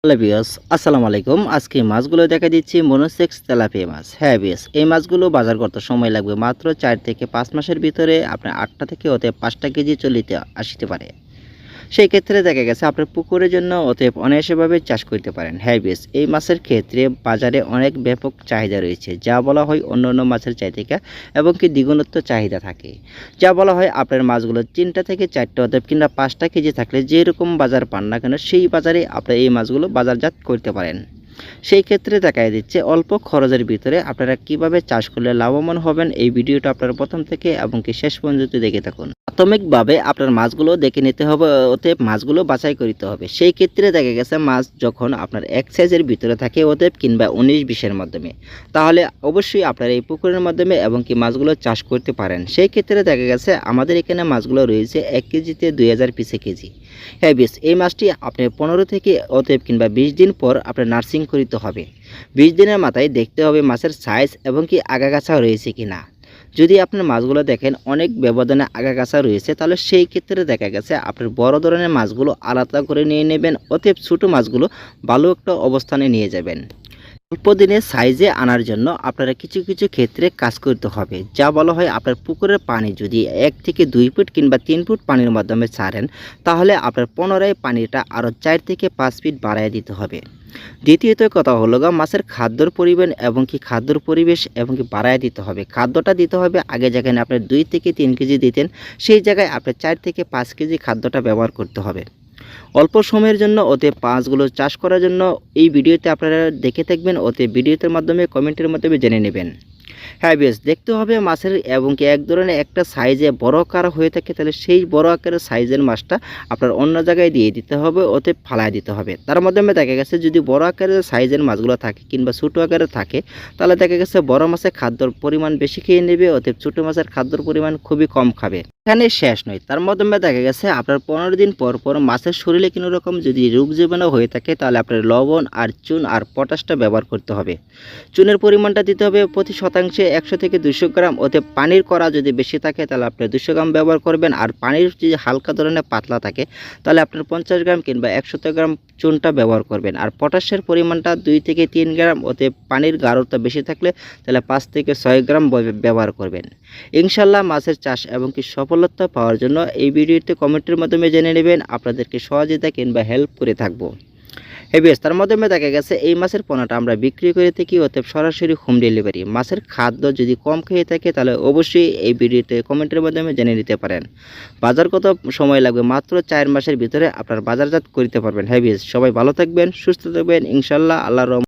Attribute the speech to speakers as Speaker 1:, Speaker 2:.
Speaker 1: Hello viewers, আসসালামু আলাইকুম। আজকে মাছগুলো দেখা দিচ্ছি মনোসেক্স তেলাপিয়া মাছ। হ্যাঁ ভিউয়ার্স, এই মাছগুলো বাজার করতে সময় লাগবে মাত্র 4 থেকে 5 মাসের ভিতরে আপনার 8টা থেকে হতে 5টা কেজি চলিতে আসতে পারে। সেই ক্ষেত্রে দেখা গেছে আপনার পুকুরের জন্য অতএব অনায়াসভাবে চাষ করতে পারেন। হ্যাঁ ভিউয়ার্স, এই মাছের ক্ষেত্রে বাজারে অনেক ব্যাপক চাহিদা রয়েছে, যা বলা হয় অন্যান্য মাছের চাহিদা এবং কি দ্বিগুণত্ব চাহিদা থাকে। যা বলা হয় আপনার মাছগুলো 3টা থেকে 4টা অতএব কিংবা 5টা কেজি থাকলে যেরকম বাজার পান না কেন সেই বাজারে আপনার এই মাছগুলো বাজারজাত করতে পারেন। সেই ক্ষেত্রে দেখা দিচ্ছে অল্প খরচের ভিতরে আপনারা কিভাবে চাষ করলে লাভবান হবেন, এই ভিডিওটা আপনারা প্রথম থেকে এবং কি শেষ পর্যন্ত দেখে থাকুন। প্রাথমিকভাবে আপনার মাছগুলো দেখে নিতে হবে, অতএব মাছগুলো বাছাই করতে হবে। সেই ক্ষেত্রে দেখা গেছে মাছ যখন আপনার এক সাইজের ভিতরে থাকে অতএব কিংবা 19-20-এর মাধ্যমে, তাহলে অবশ্যই আপনার এই পুকুরের মাধ্যমে এবং কি মাছগুলো চাষ করতে পারেন। সেই ক্ষেত্রে দেখা গেছে আমাদের এখানে মাছগুলো রয়েছে 1 কেজিতে 2000 পিসে কেজি। হ্যাঁ বেশ, এই মাছটি আপনি 15 থেকে অতএব কিংবা 20 দিন পর আপনার নার্সিং করতে হবে। 20 দিনের মাথায় দেখতে হবে মাছের সাইজ এবং কি আগাগাছা রয়েছে কিনা। যদি আপনার মাছগুলো দেখেন অনেক ব্যবধানে আগাগাছা রয়েছে, তাহলে সেই ক্ষেত্রে দেখা গেছে আপনার বড় ধরনের মাছগুলো আলাদা করে নিয়ে নেবেন, অতএব ছোটো মাছগুলো ভালো একটা অবস্থানে নিয়ে যাবেন। অল্প দিনের সাইজে আনার জন্য আপনারা কিছু কিছু ক্ষেত্রে কাজ করতে হবে, যা বলা হয় আপনার পুকুরের পানি যদি 1 থেকে 2 ফুট কিংবা 3 ফুট পানির মাধ্যমে ছাড়েন, তাহলে আপনার পুনরায় পানিটা আরও 4 থেকে 5 ফিট বাড়ায় দিতে হবে। দ্বিতীয়ত কথা হলো মাছের খাদ্যর পরিমাণ এবং কি খাদ্যর পরিবেশ এবং কি বাড়ায় দিতে হবে। খাদ্যটা দিতে হবে আগে যেখানে আপনার 2 থেকে 3 কেজি দিতেন, সেই জায়গায় আপনার 4 থেকে 5 কেজি খাদ্যটা ব্যবহার করতে হবে। অল্প সময়ের জন্য ওতে মাছগুলো চাষ করার জন্য এই ভিডিওতে আপনারা দেখে থাকবেন, ওতে ভিডিওতে মাধ্যমে কমেন্টের মাধ্যমে জেনে নেবেন। হ্যাঁ বেশ, দেখতে হবে মাছের এবং কি এক ধরনের একটা সাইজে বড় আকার হয়ে থাকে, তাহলে সেই বড় আকারের সাইজের মাছটা আপনার অন্য জায়গায় দিয়ে দিতে হবে, ওতে ফালায় দিতে হবে। তার মাধ্যমে দেখা গেছে যদি বড় আকারের সাইজের মাছগুলো থাকে কিংবা ছোটো আকারে থাকে, তাহলে দেখা গেছে বড় মাছের খাদ্যর পরিমাণ বেশি খেয়ে নেবে, ওতে ছোটো মাছের খাদ্যর পরিমাণ খুবই কম খাবে। এখানে শেষ নয়, তার মাধ্যমে দেখা গেছে আপনার 15 দিন পর পর মাছের শরীরে কোনো রকম যদি রোগ জীবাণু হয়ে থাকে, তাহলে আপনার লবণ আর চুন আর পটাশটা ব্যবহার করতে হবে। চুনের পরিমাণটা দিতে হবে প্রতি শতাংশে 100 থেকে 200 গ্রাম, ওতে পানির করা যদি বেশি থাকে তাহলে আপনি 200 গ্রাম ব্যবহার করবেন, আর পানির যদি হালকা ধরনের পাতলা থাকে তাহলে আপনার 50 গ্রাম কিংবা 100 গ্রাম চুনটা ব্যবহার করবেন। আর পটাশের পরিমাণটা 2 থেকে 3 গ্রাম, ওতে পানির গাঢ়তা বেশি থাকলে তাহলে 5 থেকে 6 গ্রাম ব্যবহার করবেন। ইনশাল্লাহ মাছের চাষ এবং কি সফলতা পাওয়ার জন্য এই ভিডিওতে কমেন্টের মাধ্যমে জেনে নেবেন, আপনাদেরকে সহযোগিতা কিংবা হেল্প করে থাকবো। হেভিয়াস, তার মাধ্যমে দেখা গেছে এই মাছের পোনাটা আমরা বিক্রি করে থাকি, অতএব সরাসরি হোম ডেলিভারি। মাছের খাদ্য যদি কম খেয়ে থাকে তাহলে অবশ্যই এই ভিডিওতে কমেন্টের মাধ্যমে জেনে নিতে পারেন। বাজার কত সময় লাগবে, মাত্র 4 মাসের ভিতরে আপনার বাজারজাত করতে পারবেন। হেভিয়াস, সবাই ভালো থাকবেন, সুস্থ থাকবেন ইনশাল্লাহ। আল্লাহর রহমতে।